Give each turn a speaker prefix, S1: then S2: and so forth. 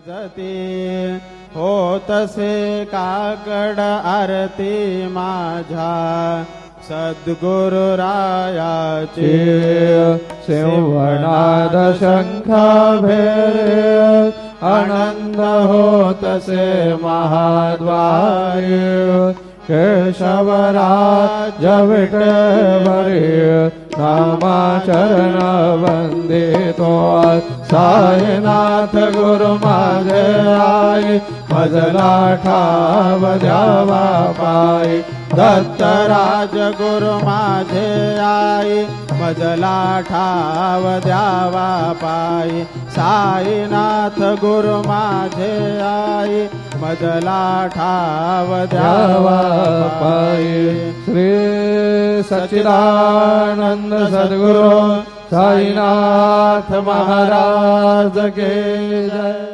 S1: जती होतसे काकड आरती माझ्या सद्गुरुरायाची
S2: सिंहनाद शंख भेरे आनंद होतसे महाद्वारी केशवराज विठ्ठलवरी नामाचरण वंदितो साईनाथ गुरु माझे आई मजला ठाव द्यावा पायी
S1: दत्तराज गुरु माझे आई मजला ठाव द्यावा पायी साईनाथ गुरु माझे आई मजला ठाव द्यावा पायी
S2: श्री सच्चिदानंद सद्गुरु साईनाथ महाराज के जय।